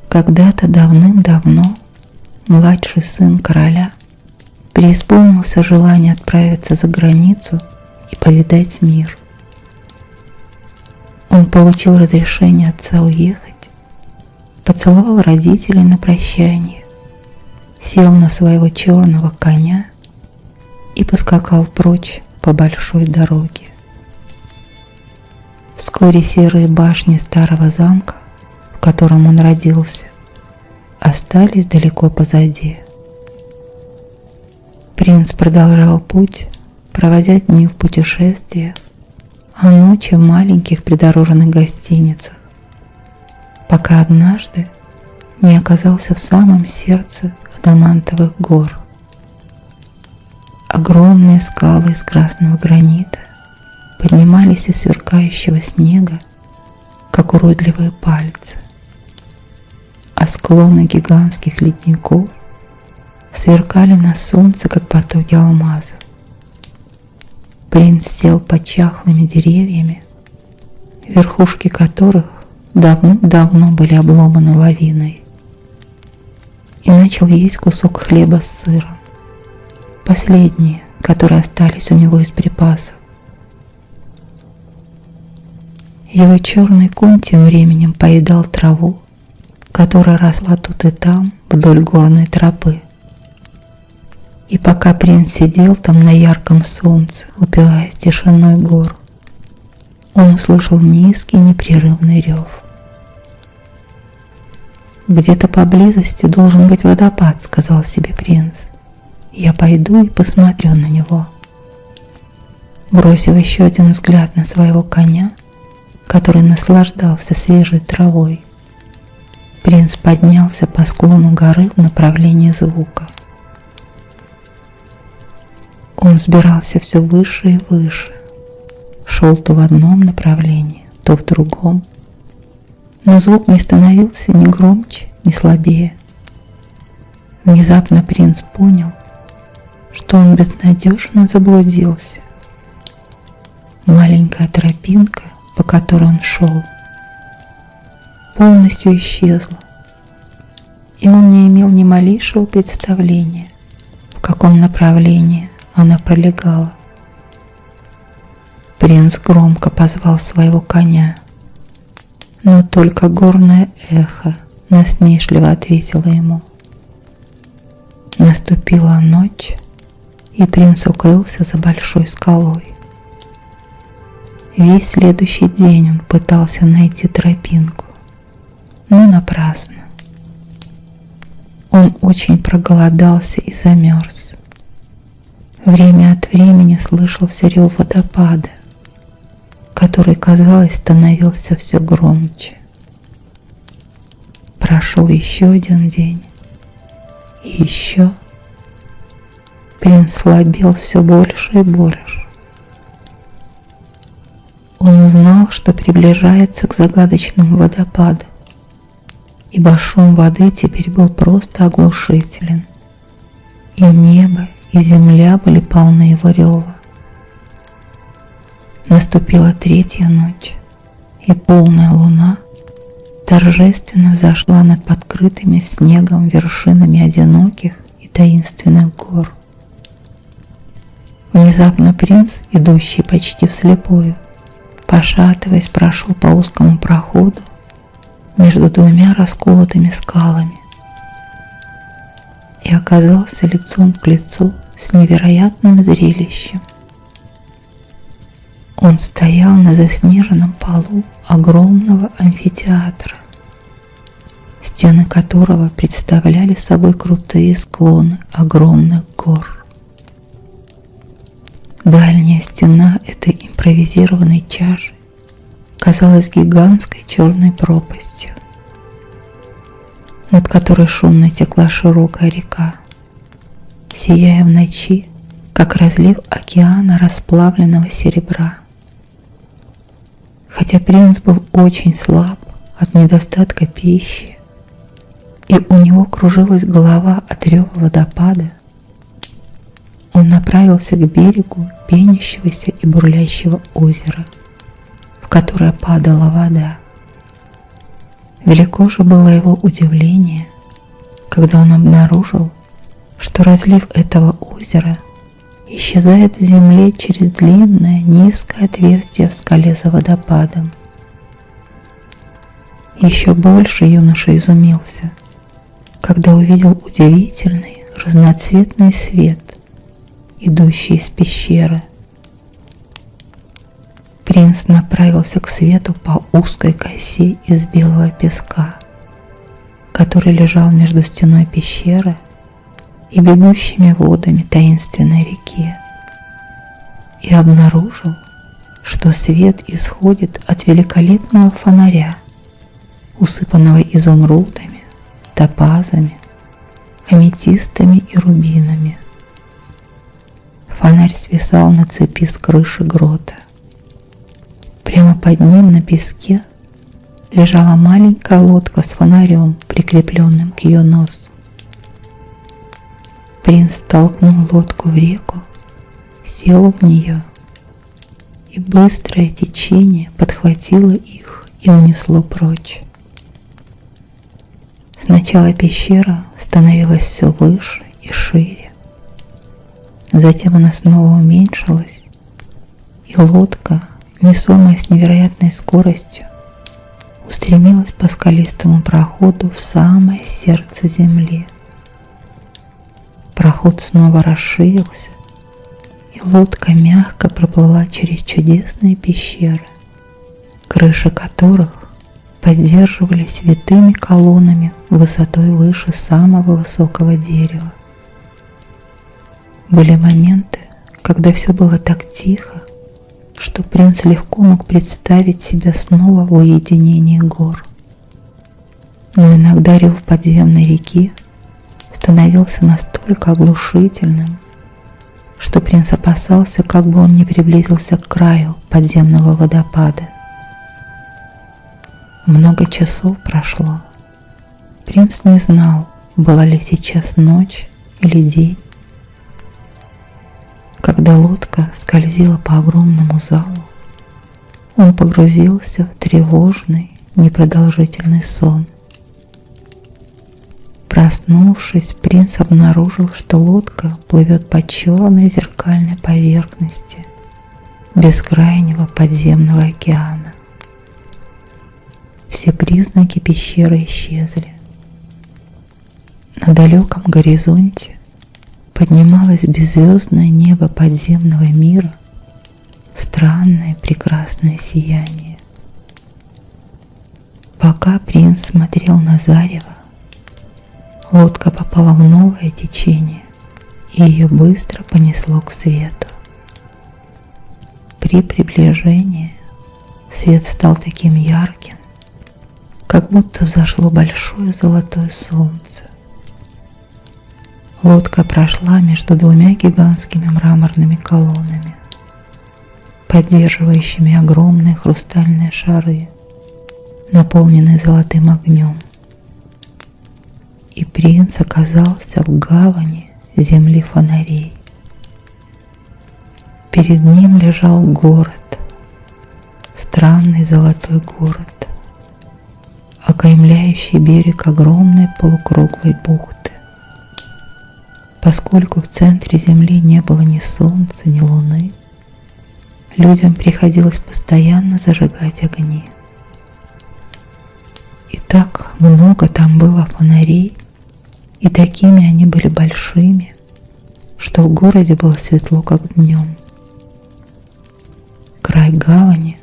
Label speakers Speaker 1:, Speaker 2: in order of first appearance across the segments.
Speaker 1: Когда-то давным-давно младший сын короля преисполнился желание отправиться за границу и повидать мир. Он получил разрешение отца уехать, поцеловал родителей на прощание, сел на своего черного коня и поскакал прочь по большой дороге. Вскоре серые башни старого замка, в котором он родился, остались далеко позади. Принц продолжал путь, проводя дни в путешествиях, а ночи в маленьких придорожных гостиницах, пока однажды не оказался в самом сердце адамантовых гор. Огромные скалы из красного гранита поднимались из сверкающего снега, как уродливые пальцы, а склоны гигантских ледников сверкали на солнце, как потоки алмазов. Принц сел под чахлыми деревьями, верхушки которых давно были обломаны лавиной, и начал есть кусок хлеба с сыром, последние, которые остались у него из припасов. Его черный конь тем временем поедал траву, которая росла тут и там вдоль горной тропы. И пока принц сидел там на ярком солнце, упиваясь тишиной гор, он услышал низкий непрерывный рев. «Где-то поблизости должен быть водопад», — сказал себе принц. «Я пойду и посмотрю на него». Бросив еще один взгляд на своего коня, который наслаждался свежей травой, принц поднялся по склону горы в направлении звука. Он взбирался все выше и выше, шел то в одном направлении, то в другом, но звук не становился ни громче, ни слабее. Внезапно принц понял, что он безнадежно заблудился. Маленькая тропинка, по которой он шел, полностью исчезла, и он не имел ни малейшего представления, в каком направлении она пролегала. Принц громко позвал своего коня, но только горное эхо насмешливо ответило ему. Наступила ночь, и принц укрылся за большой скалой. Весь следующий день он пытался найти тропинку, но напрасно. Он очень проголодался и замерз. Время от времени слышался рев водопада, который, казалось, становился все громче. Прошел еще один день, и еще. Принц слабел все больше и больше. Он знал, что приближается к загадочному водопаду, ибо шум воды теперь был просто оглушителен, и небо, и земля были полны его рева. Наступила третья ночь, и полная луна торжественно взошла над подкрытыми снегом вершинами одиноких и таинственных гор. Внезапно принц, идущий почти вслепую, пошатываясь, прошел по узкому проходу между двумя расколотыми скалами и оказался лицом к лицу с невероятным зрелищем. Он стоял на заснеженном полу огромного амфитеатра, стены которого представляли собой крутые склоны огромных гор. Дальняя стена этой импровизированной чаши казалась гигантской черной пропастью, над которой шумно текла широкая река, сияя в ночи, как разлив океана расплавленного серебра. Хотя принц был очень слаб от недостатка пищи, и у него кружилась голова от рева водопада, он направился к берегу пенящегося и бурлящего озера, в которое падала вода. Велико же было его удивление, когда он обнаружил, что разлив этого озера исчезает в земле через длинное низкое отверстие в скале за водопадом. Еще больше юноша изумился, когда увидел удивительный разноцветный свет, идущий из пещеры. Принц направился к свету по узкой косе из белого песка, который лежал между стеной пещеры и бегущими водами таинственной реки, и обнаружил, что свет исходит от великолепного фонаря, усыпанного изумрудами, топазами, аметистами и рубинами. Фонарь свисал на цепи с крыши грота. Прямо под ним на песке лежала маленькая лодка с фонарем, прикрепленным к ее носу. Принц толкнул лодку в реку, сел в нее, и быстрое течение подхватило их и унесло прочь. Сначала пещера становилась все выше и шире, затем она снова уменьшилась, и лодка, несомая с невероятной скоростью, устремилась по скалистому проходу в самое сердце земли. Проход снова расширился, и лодка мягко проплыла через чудесные пещеры, крыши которых поддерживались витыми колоннами высотой выше самого высокого дерева. Были моменты, когда все было так тихо, что принц легко мог представить себя снова в уединении гор. Но иногда рев подземной реки становился настолько оглушительным, что принц опасался, как бы он не приблизился к краю подземного водопада. Много часов прошло. Принц не знал, была ли сейчас ночь или день. Когда лодка скользила по огромному залу, он погрузился в тревожный, непродолжительный сон. Проснувшись, принц обнаружил, что лодка плывет по черной зеркальной поверхности бескрайнего подземного океана. Все признаки пещеры исчезли. На далеком горизонте поднималось беззвездное небо подземного мира, странное прекрасное сияние. Пока принц смотрел на зарево, лодка попала в новое течение, и ее быстро понесло к свету. При приближении свет стал таким ярким, как будто взошло большое золотое солнце. Лодка прошла между двумя гигантскими мраморными колоннами, поддерживающими огромные хрустальные шары, наполненные золотым огнем. И принц оказался в гавани земли фонарей. Перед ним лежал город, странный золотой город, окаймляющий берег огромной полукруглой бухты. Поскольку в центре земли не было ни солнца, ни луны, людям приходилось постоянно зажигать огни. И так много там было фонарей, и такими они были большими, что в городе было светло, как днем. Край гавани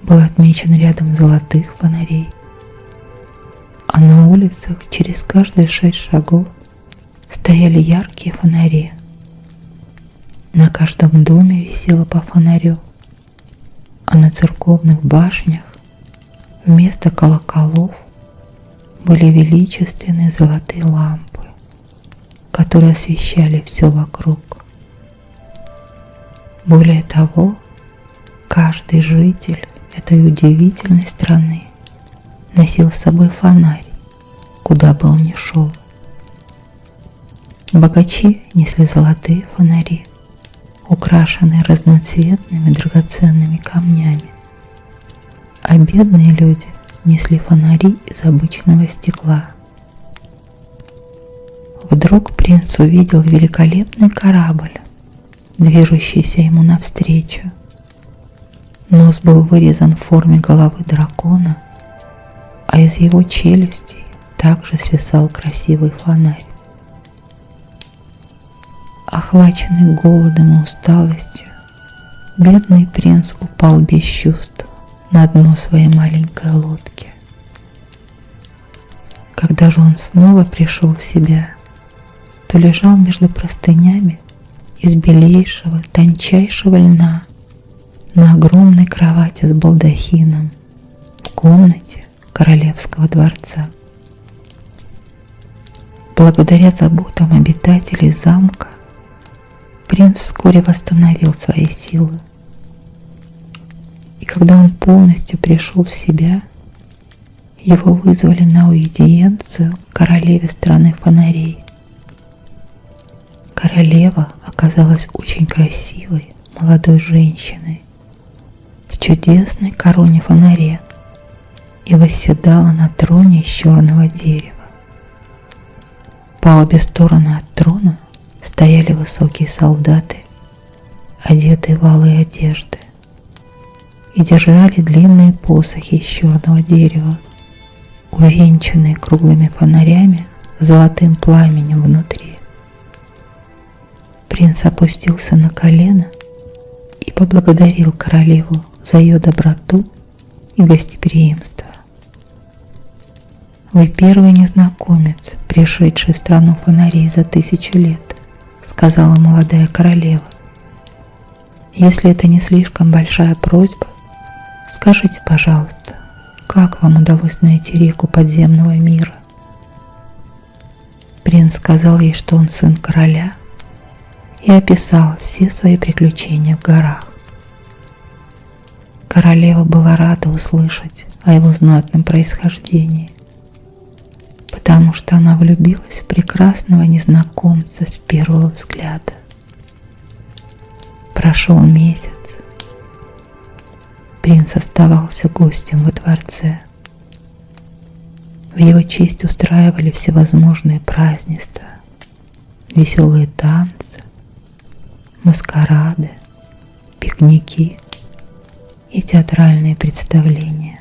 Speaker 1: был отмечен рядом золотых фонарей, а на улицах через каждые 6 шагов стояли яркие фонари. На каждом доме висело по фонарю, а на церковных башнях вместо колоколов были величественные золотые лампы, которые освещали все вокруг. Более того, каждый житель этой удивительной страны носил с собой фонарь, куда бы он ни шел. Богачи несли золотые фонари, украшенные разноцветными драгоценными камнями, а бедные люди несли фонари из обычного стекла. Вдруг принц увидел великолепный корабль, движущийся ему навстречу. Нос был вырезан в форме головы дракона, а из его челюстей также свисал красивый фонарь. Охваченный голодом и усталостью, бедный принц упал без чувств на дно своей маленькой лодки. Когда же он снова пришел в себя, то лежал между простынями из белейшего, тончайшего льна на огромной кровати с балдахином в комнате королевского дворца. Благодаря заботам обитателей замка принц вскоре восстановил свои силы. И когда он полностью пришел в себя, его вызвали на аудиенцию к королеве страны фонарей. Королева оказалась очень красивой молодой женщиной в чудесной короне фонаря и восседала на троне из черного дерева. По обе стороны от трона стояли высокие солдаты, одетые в алые одежды, и держали длинные посохи из черного дерева, увенчанные круглыми фонарями с золотым пламенем внутри. Принц опустился на колено и поблагодарил королеву за ее доброту и гостеприимство. «Вы первый незнакомец, пришедший в страну фонарей за 1000 лет», — сказала молодая королева. «Если это не слишком большая просьба, скажите, пожалуйста, как вам удалось найти реку подземного мира?» Принц сказал ей, что он сын короля, и описал все свои приключения в горах. Королева была рада услышать о его знатном происхождении, потому что она влюбилась в прекрасного незнакомца с первого взгляда. Прошел месяц. Принц оставался гостем во дворце. В его честь устраивали всевозможные празднества, веселые танцы, маскарады, пикники и театральные представления.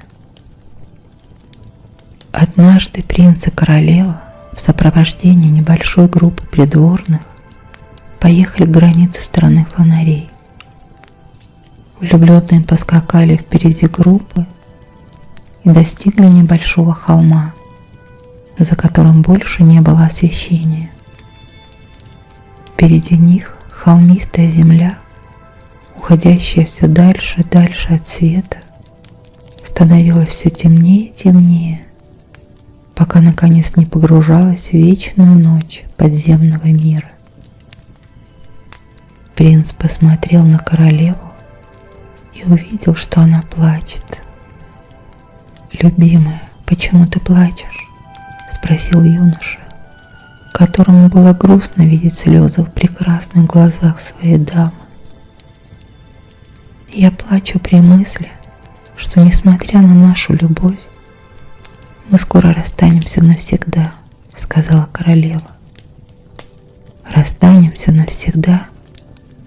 Speaker 1: Однажды принц и королева в сопровождении небольшой группы придворных поехали к границе страны фонарей. Влюбленные поскакали впереди группы и достигли небольшого холма, за которым больше не было освещения. Впереди них холмистая земля, уходящая все дальше и дальше от света, становилась все темнее и темнее, пока наконец не погружалась в вечную ночь подземного мира. Принц посмотрел на королеву и увидел, что она плачет. «Любимая, почему ты плачешь?» — спросил юноша, которому было грустно видеть слезы в прекрасных глазах своей дамы. «Я плачу при мысли, что, несмотря на нашу любовь, мы скоро расстанемся навсегда», — сказала королева. «Расстанемся навсегда?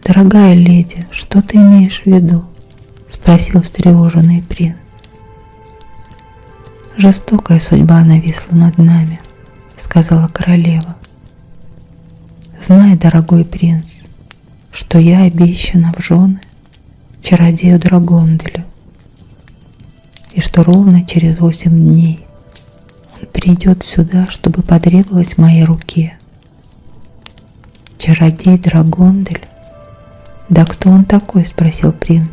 Speaker 1: Дорогая леди, что ты имеешь в виду?» — спросил встревоженный принц. «Жестокая судьба нависла над нами», — сказала королева. «Знай, дорогой принц, что я обещана в жены чародею Драгонделю, и что ровно через 8 дней он придет сюда, чтобы потребовать моей руки». «Чародей Драгондель? Да кто он такой?» — спросил принц.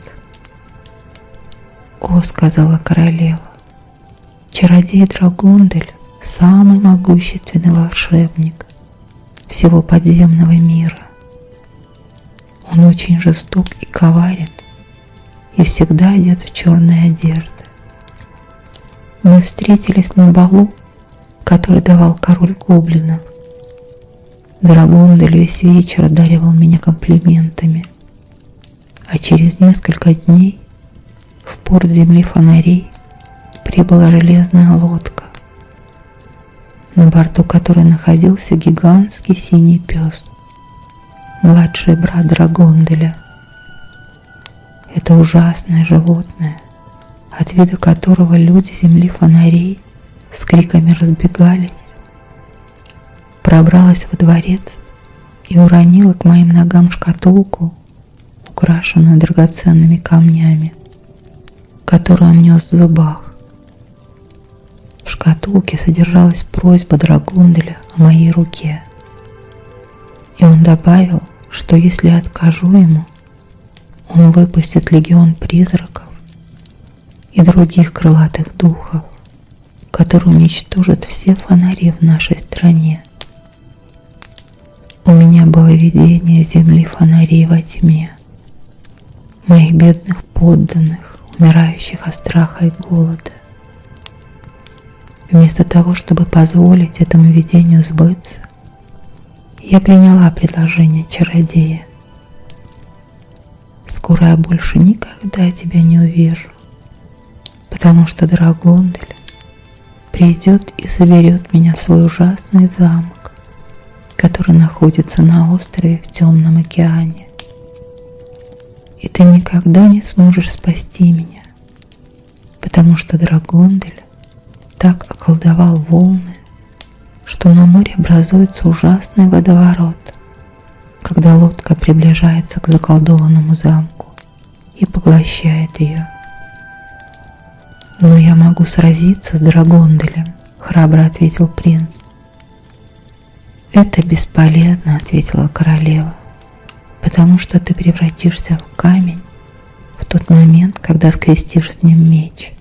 Speaker 1: «О, — сказала королева, — чародей Драгондель — самый могущественный волшебник всего подземного мира. Он очень жесток и коварен, и всегда одет в черные одежды. Мы встретились на балу, который давал король гоблинов. Драгондель весь вечер одаривал меня комплиментами, а через несколько дней в порт земли фонарей Внутри была железная лодка, на борту которой находился гигантский синий пес, младший брат Драгонделя. Это ужасное животное, от вида которого люди земли фонарей с криками разбегались, пробралась во дворец и уронила к моим ногам шкатулку, украшенную драгоценными камнями, которую он нес в зубах. В шкатулке содержалась просьба Драгонделя о моей руке, и он добавил, что если я откажу ему, он выпустит легион призраков и других крылатых духов, которые уничтожат все фонари в нашей стране. У меня было видение земли фонарей во тьме, моих бедных подданных, умирающих от страха и голода. Вместо того, чтобы позволить этому видению сбыться, я приняла предложение чародея. Скоро я больше никогда тебя не увижу, потому что Драгондель придет и заберет меня в свой ужасный замок, который находится на острове в темном океане. И ты никогда не сможешь спасти меня, потому что Драгондель так околдовал волны, что на море образуется ужасный водоворот, когда лодка приближается к заколдованному замку и поглощает ее. «Но я могу сразиться с Драгонделем», — храбро ответил принц. «Это бесполезно», — ответила королева, «потому что ты превратишься в камень в тот момент, когда скрестишь с ним меч.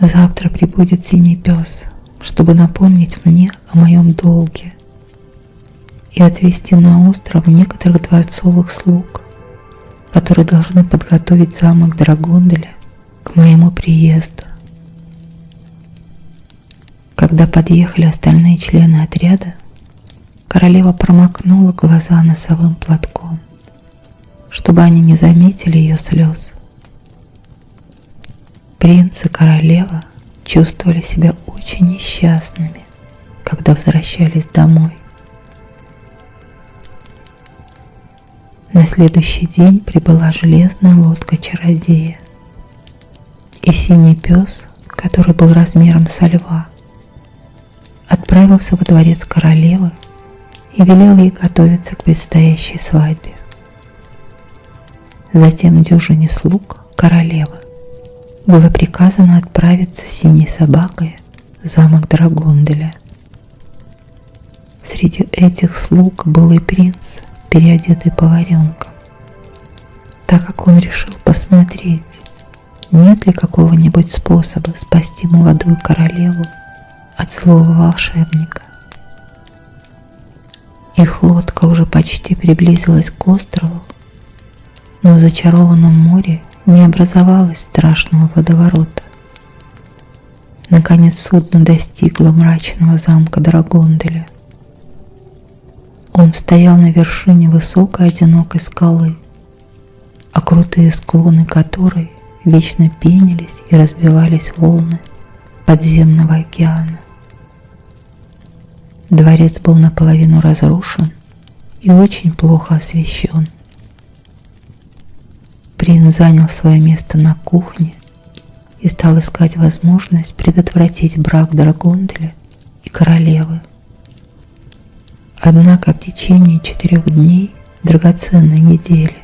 Speaker 1: Завтра прибудет синий пес, чтобы напомнить мне о моем долге и отвезти на остров некоторых дворцовых слуг, которые должны подготовить замок Драгонделя к моему приезду». Когда подъехали остальные члены отряда, королева промокнула глаза носовым платком, чтобы они не заметили ее слез. Принц и королева чувствовали себя очень несчастными, когда возвращались домой. На следующий день прибыла железная лодка чародея, и синий пес, который был размером со льва, отправился во дворец королевы и велел ей готовиться к предстоящей свадьбе. Затем дюжине слуг королевы было приказано отправиться с синей собакой в замок Драгонделя. Среди этих слуг был и принц, переодетый поваренком, так как он решил посмотреть, нет ли какого-нибудь способа спасти молодую королеву от злого волшебника. Их лодка уже почти приблизилась к острову, но в зачарованном море не образовалось страшного водоворота. Наконец судно достигло мрачного замка Драгонделя. Он стоял на вершине высокой одинокой скалы, а крутые склоны которой вечно пенились и разбивались волны подземного океана. Дворец был наполовину разрушен и очень плохо освещен. Принц занял свое место на кухне и стал искать возможность предотвратить брак Драгонделя и королевы. Однако в течение 4 дней драгоценной недели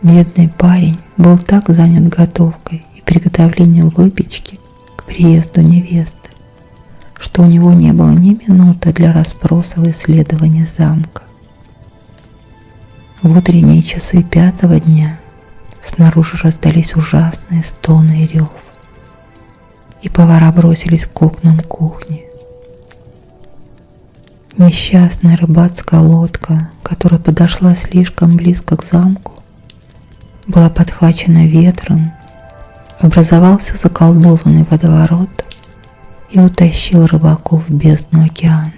Speaker 1: бедный парень был так занят готовкой и приготовлением выпечки к приезду невесты, что у него не было ни минуты для расспросов и исследования замка. В утренние часы 5-го дня снаружи раздались ужасные стоны и рев, и повара бросились к окнам кухни. Несчастная рыбацкая лодка, которая подошла слишком близко к замку, была подхвачена ветром, образовался заколдованный водоворот и утащил рыбаков в бездну океана.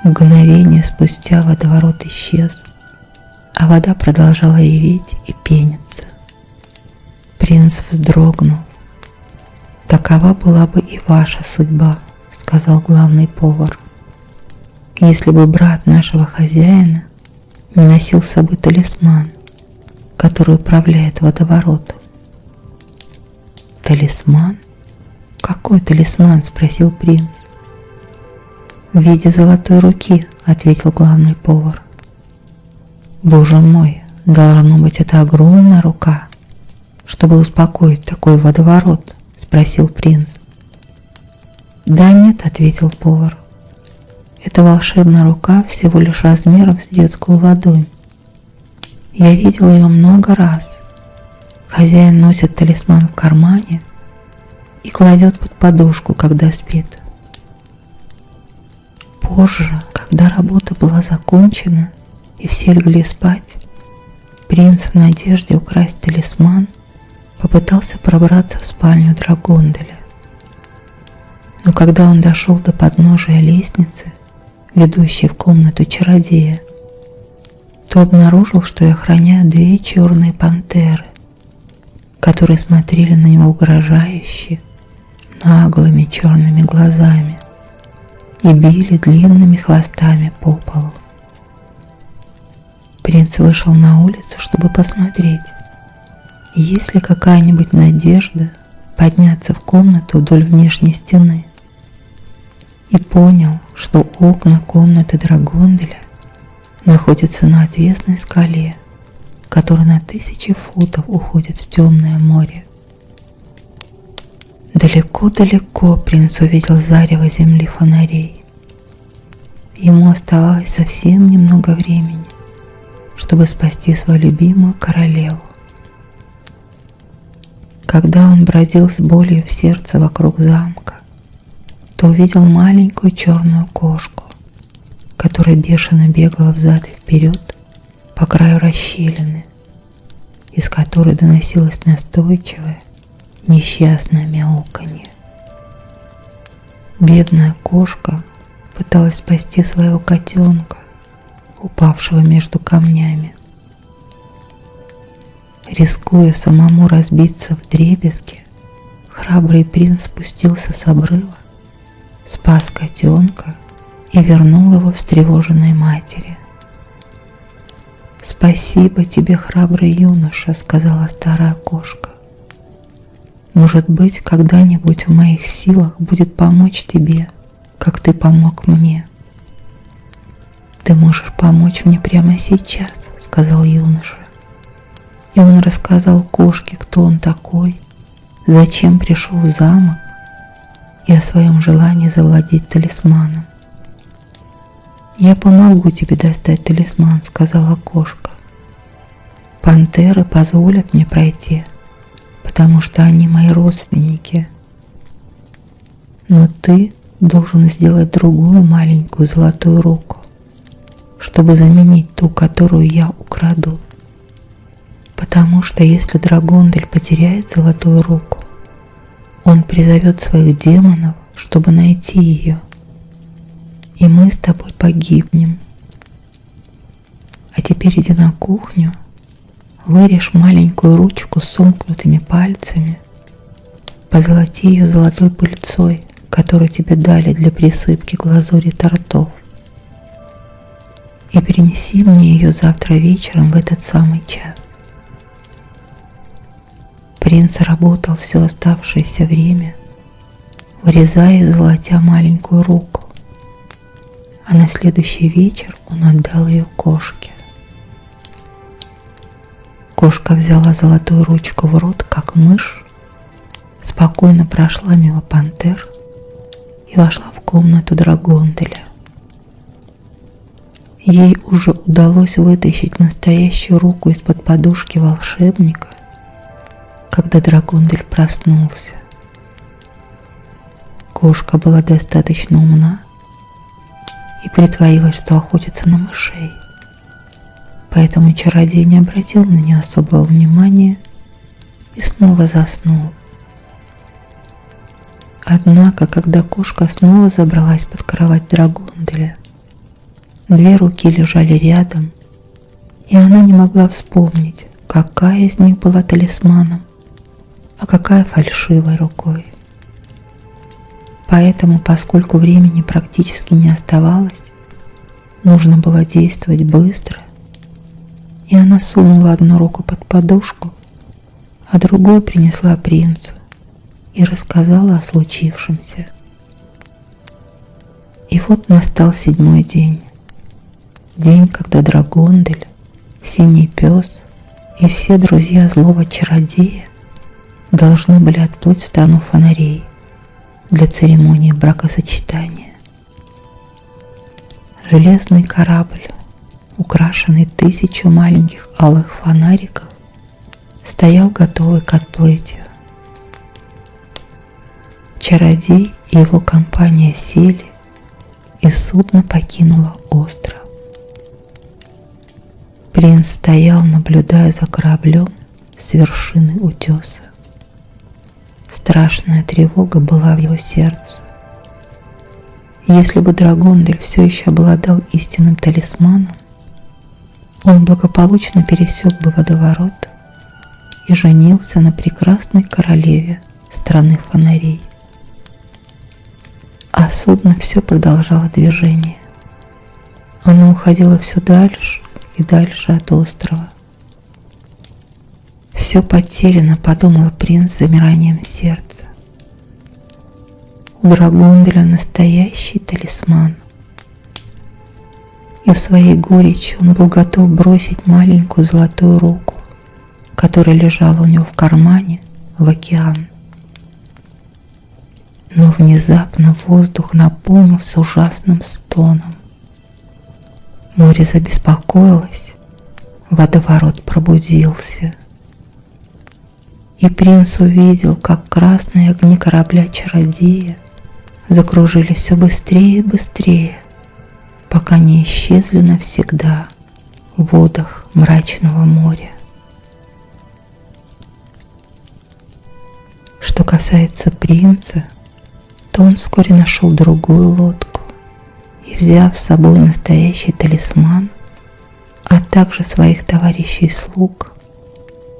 Speaker 1: Мгновение спустя водоворот исчез, а вода продолжала реветь и пениться. Принц вздрогнул. «Такова была бы и ваша судьба», — сказал главный повар, «если бы брат нашего хозяина не носил с собой талисман, который управляет водоворотом». «Талисман? Какой талисман?» — спросил принц. «В виде золотой руки», — ответил главный повар. «Боже мой, должно быть, это огромная рука, чтобы успокоить такой водоворот», — спросил принц. «Да нет», — ответил повар. «Эта волшебная рука всего лишь размером с детскую ладонь. Я видел ее много раз. Хозяин носит талисман в кармане и кладет под подушку, когда спит. Позже, когда работа была закончена и все легли спать, принц в надежде украсть талисман попытался пробраться в спальню Драгонделя. Но когда он дошел до подножия лестницы, ведущей в комнату чародея, то обнаружил, что ее охраняют две черные пантеры, которые смотрели на него угрожающе, наглыми черными глазами и били длинными хвостами по полу. Принц вышел на улицу, чтобы посмотреть, есть ли какая-нибудь надежда подняться в комнату вдоль внешней стены, и понял, что окна комнаты Драгонделя находятся на отвесной скале, которая на 1000 футов уходит в темное море. Далеко-далеко принц увидел зарево земли фонарей. Ему оставалось совсем немного времени, чтобы спасти свою любимую королеву. Когда он бродил с болью в сердце вокруг замка, то увидел маленькую черную кошку, которая бешено бегала взад и вперед по краю расщелины, из которой доносилось настойчивое, несчастное мяуканье. Бедная кошка пыталась спасти своего котенка, упавшего между камнями. Рискуя самому разбиться вдребезги, храбрый принц спустился с обрыва, спас котенка и вернул его встревоженной матери. «Спасибо тебе, храбрый юноша», — сказала старая кошка. «Может быть, когда-нибудь в моих силах будет помочь тебе, как ты помог мне». «Ты можешь помочь мне прямо сейчас», — сказал юноша. И он рассказал кошке, кто он такой, зачем пришел в замок и о своем желании завладеть талисманом. «Я помогу тебе достать талисман», — сказала кошка. «Пантеры позволят мне пройти, потому что они мои родственники. Но ты должен сделать другую маленькую золотую руку, чтобы заменить ту, которую я украду. Потому что если Драгондель потеряет золотую руку, он призовет своих демонов, чтобы найти ее, и мы с тобой погибнем. А теперь иди на кухню, вырежь маленькую ручку с сомкнутыми пальцами, позолоти ее золотой пыльцой, которую тебе дали для присыпки глазури тортов, и принеси мне ее завтра вечером в этот самый час». Принц работал все оставшееся время, вырезая и золотя маленькую руку, а на следующий вечер он отдал ее кошке. Кошка взяла золотую ручку в рот, как мышь, спокойно прошла мимо пантер и вошла в комнату Драгонделя. Ей уже удалось вытащить настоящую руку из-под подушки волшебника, когда Драгондель проснулся. Кошка была достаточно умна и притворилась, что охотится на мышей, поэтому чародей не обратил на нее особого внимания и снова заснул. Однако, когда кошка снова забралась под кровать Драгонделя, две руки лежали рядом, и она не могла вспомнить, какая из них была талисманом, а какая фальшивой рукой. Поэтому, поскольку времени практически не оставалось, нужно было действовать быстро, и она сунула одну руку под подушку, а другую принесла принцу и рассказала о случившемся. И вот настал 7-й день. День, когда Драгондель, Синий пес и все друзья злого чародея должны были отплыть в страну фонарей для церемонии бракосочетания. Железный корабль, украшенный 1000 маленьких алых фонариков, стоял готовый к отплытию. Чародей и его компания сели, и судно покинуло остров. Принц стоял, наблюдая за кораблем с вершины утеса. Страшная тревога была в его сердце. Если бы Драгондель все еще обладал истинным талисманом, он благополучно пересек бы водоворот и женился на прекрасной королеве страны фонарей. А судно все продолжало движение. Оно уходило все дальше и дальше от острова. «Все потеряно», — подумал принц с замиранием сердца. У Драгонделя настоящий талисман. И в своей горечи он был готов бросить маленькую золотую руку, которая лежала у него в кармане, в океан. Но внезапно воздух наполнился ужасным стоном. Море забеспокоилось, водоворот пробудился. И принц увидел, как красные огни корабля-чародея закружили все быстрее и быстрее, пока не исчезли навсегда в водах мрачного моря. Что касается принца, то он вскоре нашел другую лодку и, взяв с собой настоящий талисман, а также своих товарищей-слуг,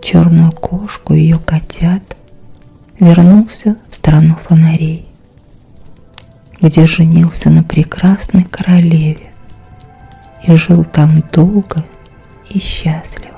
Speaker 1: черную кошку и ее котят, вернулся в страну фонарей, где женился на прекрасной королеве и жил там долго и счастливо.